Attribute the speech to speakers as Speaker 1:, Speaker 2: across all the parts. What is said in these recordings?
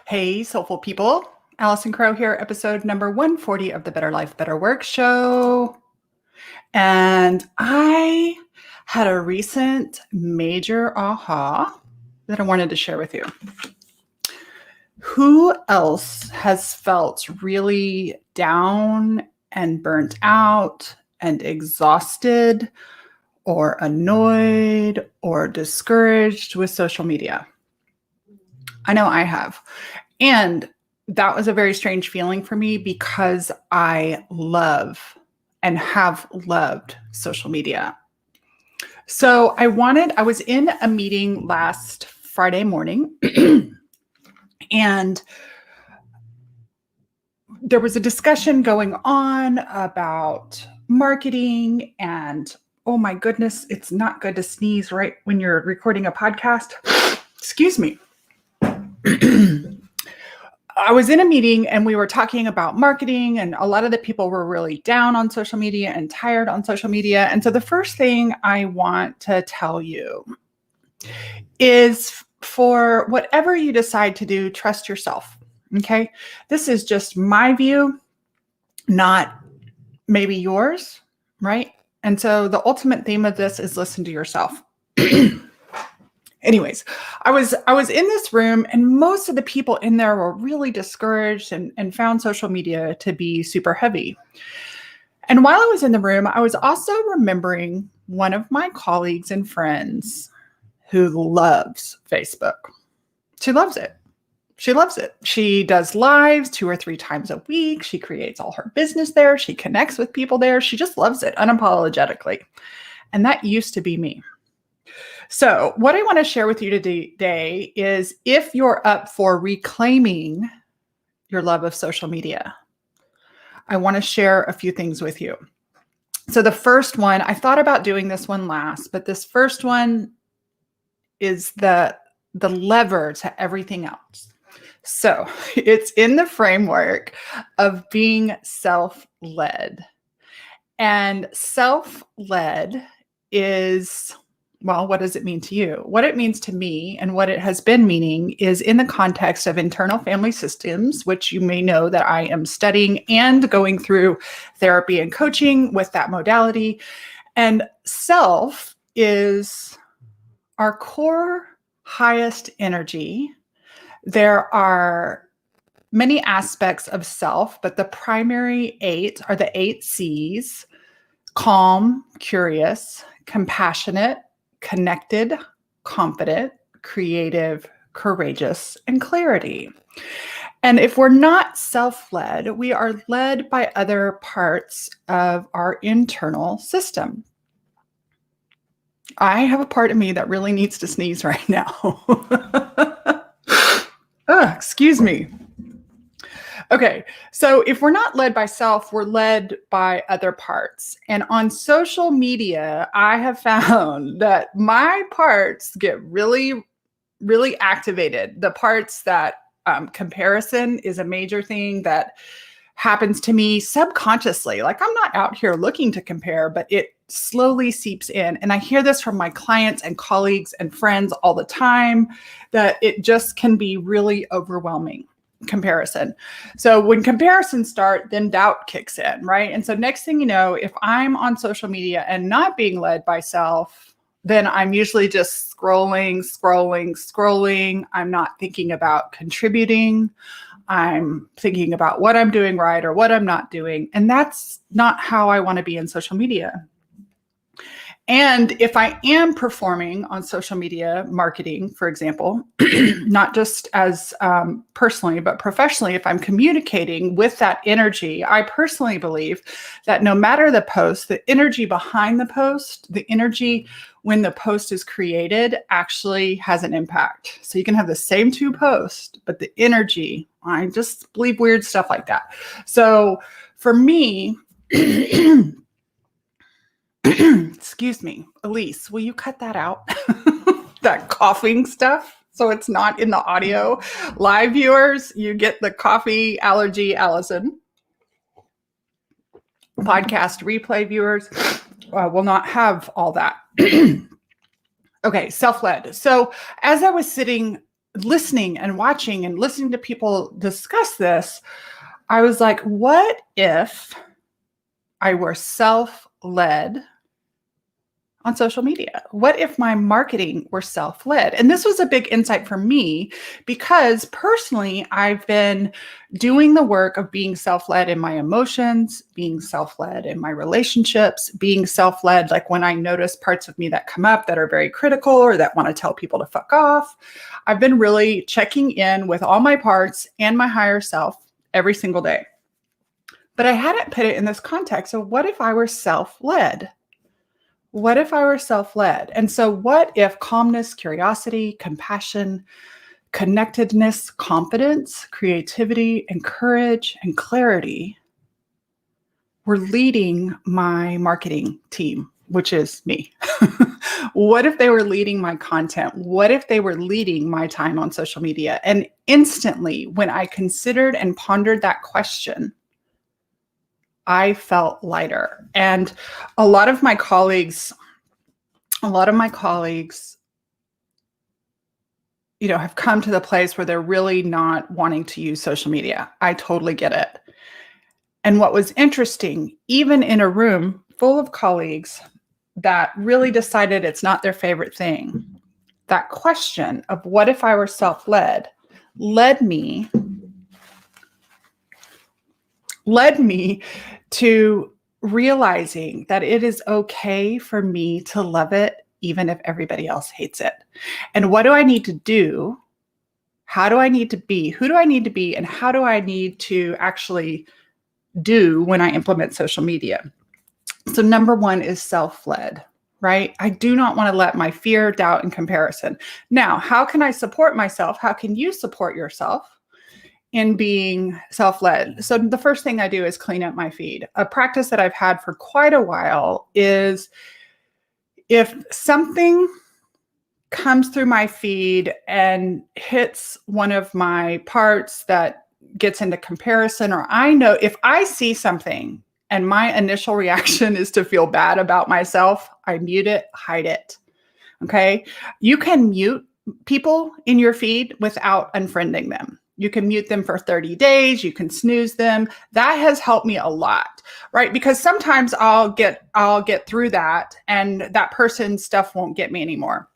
Speaker 1: Hey, soulful people. Allison Crow here, episode number 140 of the Better Life, Better Work show. And I had a recent major aha that I wanted to share with you. Who else has felt really down and burnt out and exhausted or annoyed or discouraged with social media? I know I have. And that was a very strange feeling for me because I love and have loved social media. So I was in a meeting last Friday morning and there was a discussion going on about marketing and oh my goodness, it's not good to sneeze right when you're recording a podcast. Excuse me. I was in a meeting and we were talking about marketing, and a lot of the people were really down on social media and tired on social media. And so the first thing I want to tell you is for whatever you decide to do, trust yourself. Okay. This is just my view, not maybe yours, right? And so the ultimate theme of this is listen to yourself. Anyways, I was in this room and most of the people in there were really discouraged and found social media to be super heavy. And while I was in the room, I was also remembering one of my colleagues and friends who loves Facebook. She loves it. She loves it. She does lives 2 or 3 times a week. She creates all her business there. She connects with people there. She just loves it unapologetically. And that used to be me. So what I want to share with you today is if you're up for reclaiming your love of social media, I want to share a few things with you. So the first one, I thought about doing this one last, but this first one is the lever to everything else. So it's in the framework of being self-led. And self-led is, well, what does it mean to you? What it means to me and what it has been meaning is in the context of internal family systems, which you may know that I am studying and going through therapy and coaching with that modality. And self is our core highest energy. There are many aspects of self, but the primary 8 are the 8 C's: calm, curious, compassionate, connected, confident, creative, courageous, and clarity. And if we're not self-led, we are led by other parts of our internal system. I have a part of me that really needs to sneeze right now. Excuse me. Okay, so if we're not led by self, we're led by other parts. And on social media, I have found that my parts get really, really activated. The parts that comparison is a major thing that happens to me subconsciously. Like I'm not out here looking to compare, but it slowly seeps in. And I hear this from my clients and colleagues and friends all the time, that it just can be really overwhelming. Comparison. So when comparisons start, then doubt kicks in, right? And so next thing you know, if I'm on social media and not being led by self, then I'm usually just scrolling. I'm not thinking about contributing. I'm thinking about what I'm doing right or what I'm not doing. And that's not how I want to be in social media. And if I am performing on social media marketing, for example, not just as personally, but professionally, if I'm communicating with that energy, I personally believe that no matter the post, the energy behind the post, the energy when the post is created actually has an impact. So you can have the same 2 posts, but the energy, I just believe weird stuff like that. So for me, excuse me, Elise, will you cut that out? That coughing stuff, so it's not in the audio. Live viewers, you get the coffee allergy, Allison. Podcast replay viewers will not have all that. Okay, self-led. So as I was sitting listening and watching and listening to people discuss this, I was like, what if I were self-led on social media? What if my marketing were self-led? And this was a big insight for me because personally, I've been doing the work of being self-led in my emotions, being self-led in my relationships, being self-led, like when I notice parts of me that come up that are very critical or that want to tell people to fuck off. I've been really checking in with all my parts and my higher self every single day. But I hadn't put it in this context of what if I were self-led? What if I were self-led? And so what if calmness, curiosity, compassion, connectedness, confidence, creativity, and courage and clarity were leading my marketing team, which is me? What if they were leading my content? What if they were leading my time on social media? And instantly, when I considered and pondered that question, I felt lighter. And a lot of my colleagues, have come to the place where they're really not wanting to use social media. I totally get it. And what was interesting, even in a room full of colleagues that really decided it's not their favorite thing, that question of what if I were self-led led me to realizing that it is okay for me to love it, even if everybody else hates it. And what do I need to do? How do I need to be? Who do I need to be? And how do I need to actually do when I implement social media? So number one is self-led, right? I do not want to let my fear, doubt, and comparison. Now, how can I support myself? How can you support yourself in being self-led? So the first thing I do is clean up my feed. A practice that I've had for quite a while is if something comes through my feed and hits one of my parts that gets into comparison, or I know if I see something and my initial reaction is to feel bad about myself, I mute it, hide it. Okay. You can mute people in your feed without unfriending them. You can mute them for 30 days. You can snooze them. That has helped me a lot, right? Because sometimes I'll get through that and that person's stuff won't get me anymore.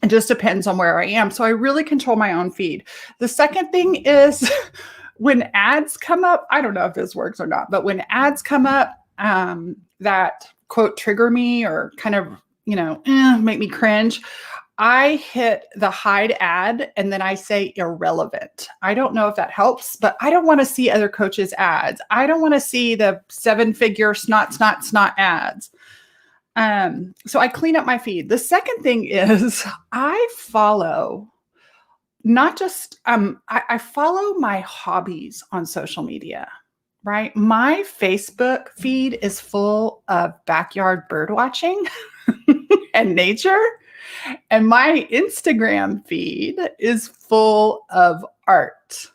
Speaker 1: It just depends on where I am. So I really control my own feed. The second thing is when ads come up, I don't know if this works or not, but when ads come up that quote trigger me or kind of, make me cringe, I hit the hide ad and then I say irrelevant. I don't know if that helps, but I don't want to see other coaches' ads. I don't want to see the 7-figure snot ads. So I clean up my feed. The second thing is I follow not just, I follow my hobbies on social media, right? My Facebook feed is full of backyard bird watching and nature. And my Instagram feed is full of art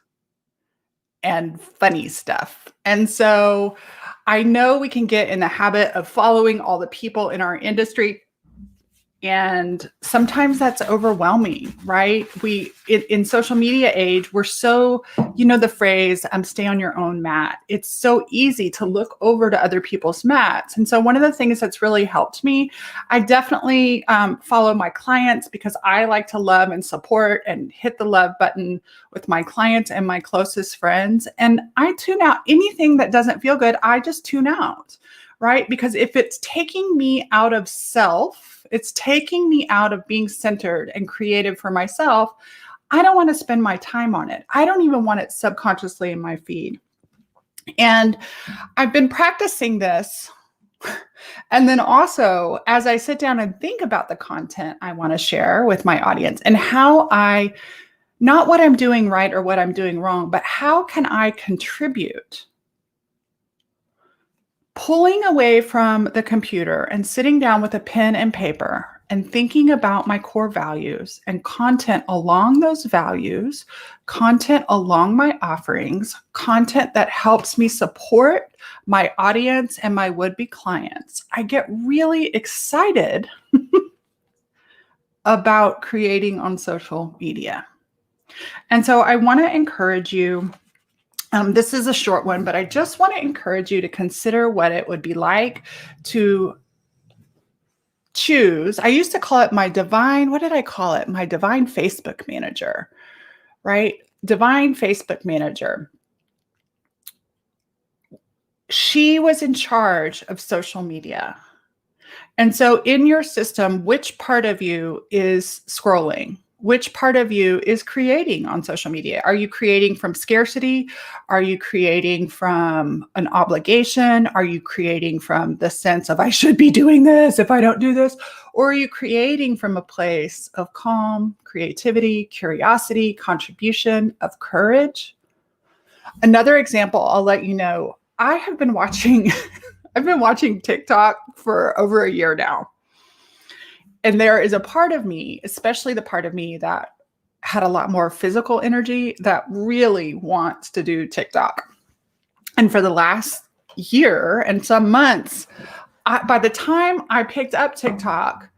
Speaker 1: and funny stuff. And so I know we can get in the habit of following all the people in our industry. And sometimes that's overwhelming, right? In social media age, we're so, the phrase, stay on your own mat. It's so easy to look over to other people's mats. And so one of the things that's really helped me, I definitely follow my clients because I like to love and support and hit the love button with my clients and my closest friends. And I tune out anything that doesn't feel good. I just tune out, right? Because if it's taking me out of self, it's taking me out of being centered and creative for myself, I don't want to spend my time on it. I don't even want it subconsciously in my feed. And I've been practicing this. And then also, as I sit down and think about the content I want to share with my audience and how not what I'm doing right or what I'm doing wrong, but how can I contribute? Pulling away from the computer and sitting down with a pen and paper and thinking about my core values and content along those values, content along my offerings, content that helps me support my audience and my would-be clients, I get really excited about creating on social media. And so I want to encourage you. This is a short one, but I just want to encourage you to consider what it would be like to choose. I used to call it my divine, what did I call it? My divine Facebook manager, right? Divine Facebook manager. She was in charge of social media. And so in your system, which part of you is scrolling? Which part of you is creating on social media? Are you creating from scarcity? Are you creating from an obligation? Are you creating from the sense of I should be doing this if I don't do this? Or are you creating from a place of calm, creativity, curiosity, contribution, of courage? Another example, I'll let you know, I have been watching I've been watching TikTok for over a year now. And there is a part of me, especially the part of me that had a lot more physical energy, that really wants to do TikTok. And for the last year and some months, by the time I picked up TikTok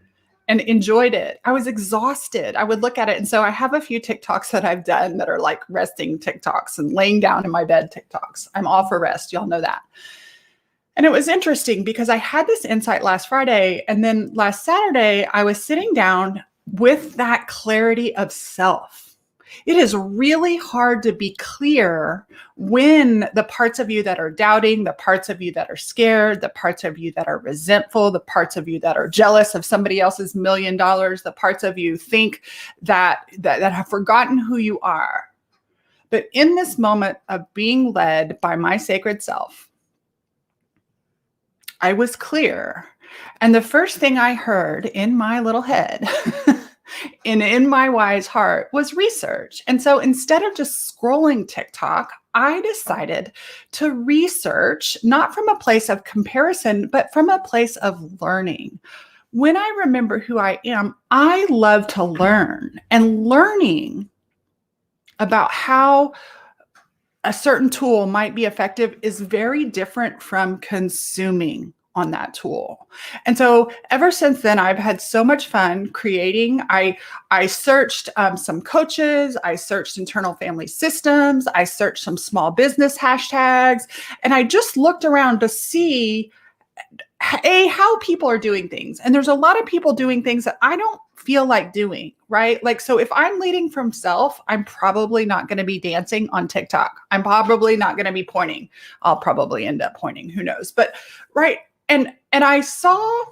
Speaker 1: and enjoyed it, I was exhausted. I would look at it. And so I have a few TikToks that I've done that are like resting TikToks and laying down in my bed TikToks. I'm all for rest. Y'all know that. And it was interesting because I had this insight last Friday. And then last Saturday, I was sitting down with that clarity of self. It is really hard to be clear when the parts of you that are doubting, the parts of you that are scared, the parts of you that are resentful, the parts of you that are jealous of somebody else's $1 million, the parts of you think that have forgotten who you are. But in this moment of being led by my sacred self, I was clear. And the first thing I heard in my little head and in my wise heart was research. And so instead of just scrolling TikTok, I decided to research, not from a place of comparison, but from a place of learning. When I remember who I am, I love to learn, and learning about how a certain tool might be effective is very different from consuming on that tool. And so ever since then, I've had so much fun creating. I searched some coaches, I searched internal family systems, I searched some small business hashtags, and I just looked around to see how people are doing things. And there's a lot of people doing things that I don't feel like doing, right? Like, so if I'm leading from self, I'm probably not going to be dancing on TikTok. I'm probably not going to be pointing. I'll probably end up pointing, who knows? But right. And I saw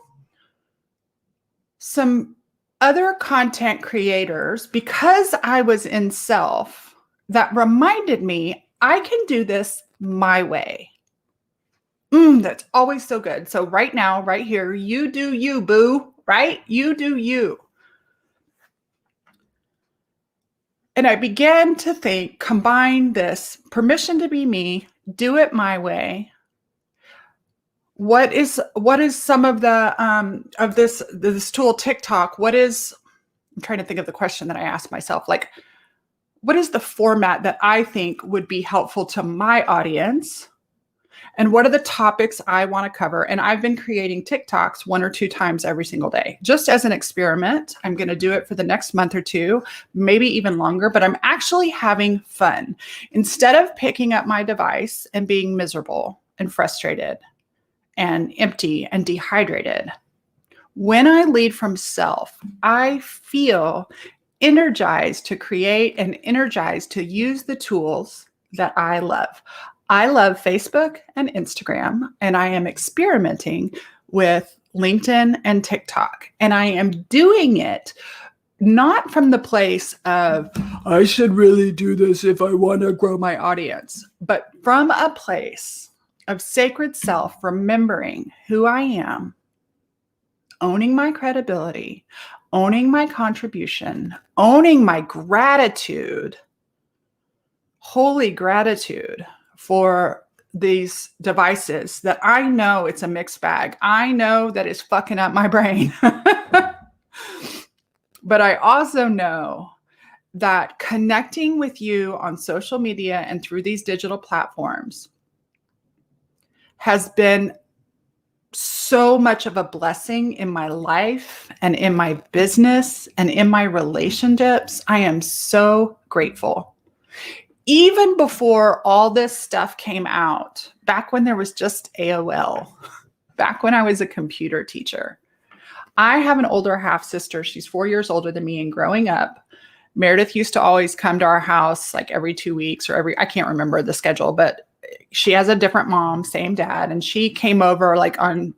Speaker 1: some other content creators, because I was in self, that reminded me I can do this my way. That's always so good. So right now, right here, you do you, boo, right? You do you. And I began to think, combine this permission to be me, do it my way. What is some of the of this tool TikTok? I'm trying to think of the question that I asked myself. Like, what is the format that I think would be helpful to my audience? And what are the topics I want to cover? And I've been creating TikToks 1 or 2 times every single day, just as an experiment. I'm going to do it for the next month or 2, maybe even longer, but I'm actually having fun. Instead of picking up my device and being miserable and frustrated and empty and dehydrated, when I lead from self, I feel energized to create and energized to use the tools that I love. I love Facebook and Instagram, and I am experimenting with LinkedIn and TikTok. And I am doing it not from the place of, I should really do this if I want to grow my audience, but from a place of sacred self, remembering who I am, owning my credibility, owning my contribution, owning my gratitude, holy gratitude for these devices that I know it's a mixed bag. I know that it's fucking up my brain. But I also know that connecting with you on social media and through these digital platforms has been so much of a blessing in my life and in my business and in my relationships. I am so grateful. Even before all this stuff came out, back when there was just AOL, back when I was a computer teacher, I have an older half sister. She's 4 years older than me. And growing up, Meredith used to always come to our house like every 2 weeks or I can't remember the schedule, but she has a different mom, same dad. And she came over like on,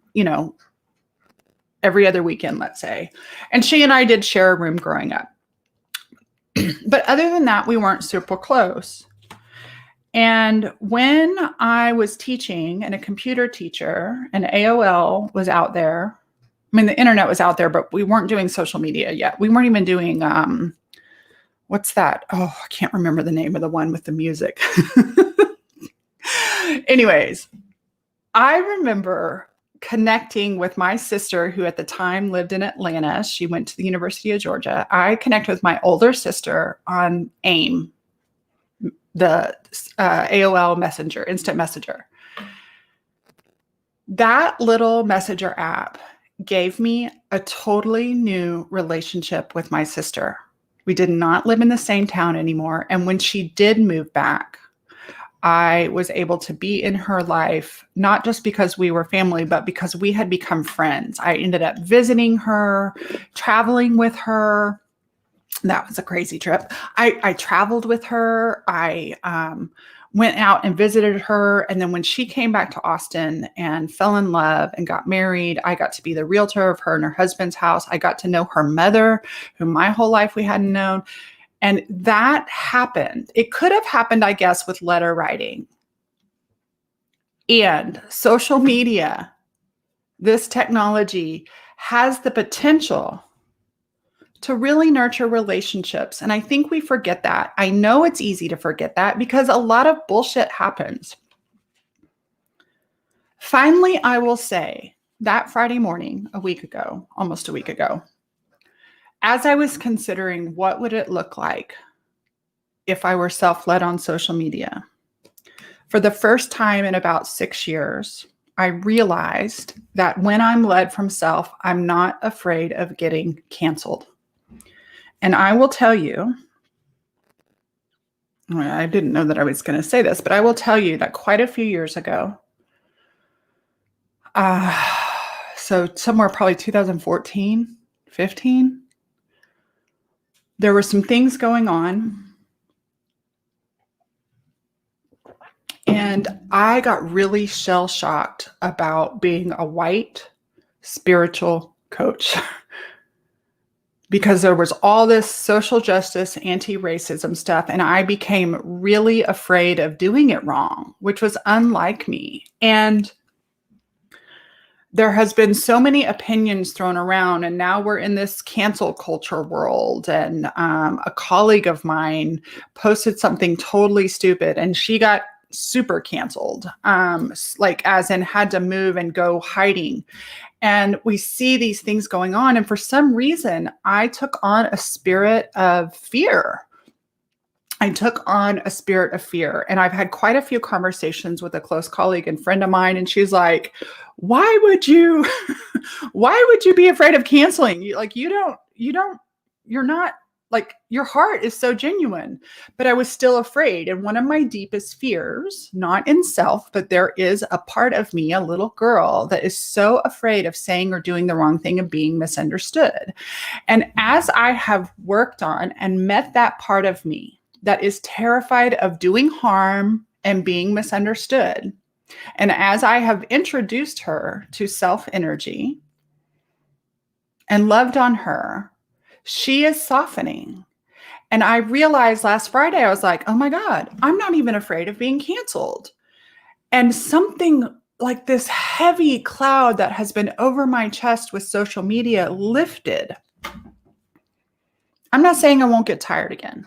Speaker 1: every other weekend, let's say. And she and I did share a room growing up. But other than that, we weren't super close. And when I was teaching and a computer teacher and AOL was out there, I mean, the internet was out there, but we weren't doing social media yet. We weren't even doing, what's that? Oh, I can't remember the name of the one with the music. Anyways, I remember connecting with my sister, who at the time lived in Atlanta. She went to the University of Georgia. I connected with my older sister on AIM, the AOL Messenger, Instant Messenger. That little messenger app gave me a totally new relationship with my sister. We did not live in the same town anymore. And when she did move back, I was able to be in her life, not just because we were family, but because we had become friends. I ended up visiting her, traveling with her. That was a crazy trip. I traveled with her. I went out and visited her. And then when she came back to Austin and fell in love and got married, I got to be the realtor of her and her husband's house. I got to know her mother, who my whole life we hadn't known. And that happened. It could have happened, I guess, with letter writing. And social media, this technology has the potential to really nurture relationships. And I think we forget that. I know it's easy to forget that because a lot of bullshit happens. Finally, I will say that Friday morning, almost a week ago, as I was considering what would it look like if I were self-led on social media, for the first time in about 6 years, I realized that when I'm led from self, I'm not afraid of getting canceled. And I will tell you, I didn't know that I was going to say this, but I will tell you that quite a few years ago, so somewhere probably 2014, 15, there were some things going on. And I got really shell-shocked about being a white spiritual coach because there was all this social justice, anti-racism stuff, and I became really afraid of doing it wrong, which was unlike me. And there has been so many opinions thrown around, and now we're in this cancel culture world. And a colleague of mine posted something totally stupid, and she got super canceled, like as in had to move and go hiding. And we see these things going on. And for some reason, I took on a spirit of fear. And I've had quite a few conversations with a close colleague and friend of mine. And she's like, why would you be afraid of canceling? You're not, like, your heart is so genuine. But I was still afraid. And one of my deepest fears, not in self, but there is a part of me, a little girl, that is so afraid of saying or doing the wrong thing and being misunderstood. And as I have worked on and met that part of me that is terrified of doing harm and being misunderstood, and as I have introduced her to self-energy and loved on her, she is softening. And I realized last Friday, I was like, oh my God, I'm not even afraid of being canceled. And something like this heavy cloud that has been over my chest with social media lifted. I'm not saying I won't get tired again,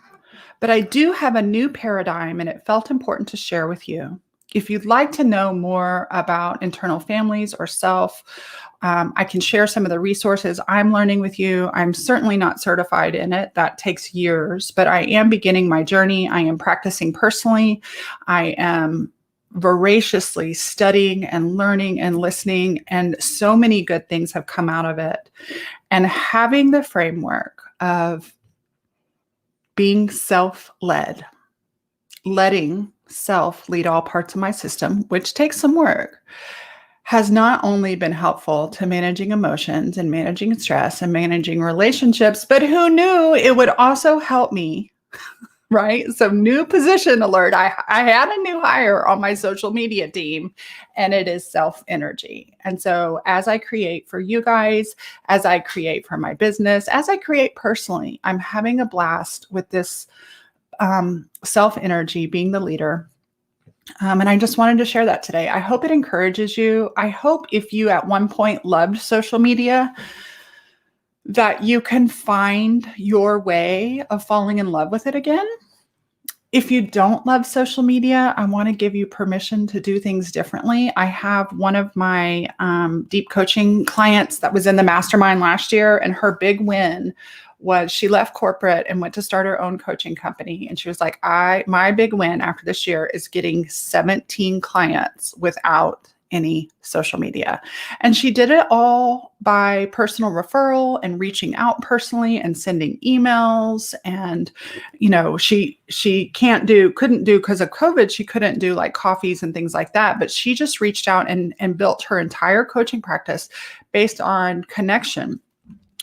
Speaker 1: but I do have a new paradigm, and it felt important to share with you. If you'd like to know more about internal families or self, I can share some of the resources I'm learning with you. I'm certainly not certified in it. That takes years, but I am beginning my journey. I am practicing personally. I am voraciously studying and learning and listening, and so many good things have come out of it. And having the framework of being self-led, letting self lead all parts of my system, which takes some work, has not only been helpful to managing emotions and managing stress and managing relationships, but who knew it would also help me, right? So new position alert. I had a new hire on my social media team, and it is self-energy. And so as I create for you guys, as I create for my business, as I create personally, I'm having a blast with this self-energy, being the leader. And I just wanted to share that today. I hope it encourages you. I hope if you at one point loved social media, that you can find your way of falling in love with it again. If you don't love social media, I want to give you permission to do things differently. I have one of my deep coaching clients that was in the mastermind last year, and her big win was she left corporate and went to start her own coaching company. And she was like, my big win after this year is getting 17 clients without any social media. And she did it all by personal referral and reaching out personally and sending emails. And, she couldn't do because of COVID, she couldn't do like coffees and things like that. But she just reached out and built her entire coaching practice based on connection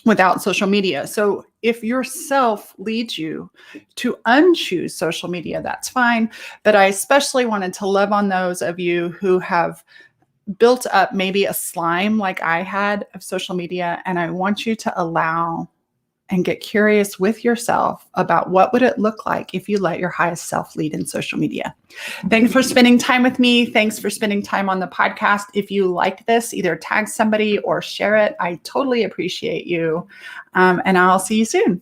Speaker 1: without social media. So if yourself leads you to unchoose social media, that's fine. But I especially wanted to love on those of you who have built up maybe a slime like I had of social media. And I want you to allow and get curious with yourself about what would it look like if you let your highest self lead in social media. Thanks for spending time with me. Thanks for spending time on the podcast. If you liked this, either tag somebody or share it. I totally appreciate you. And I'll see you soon.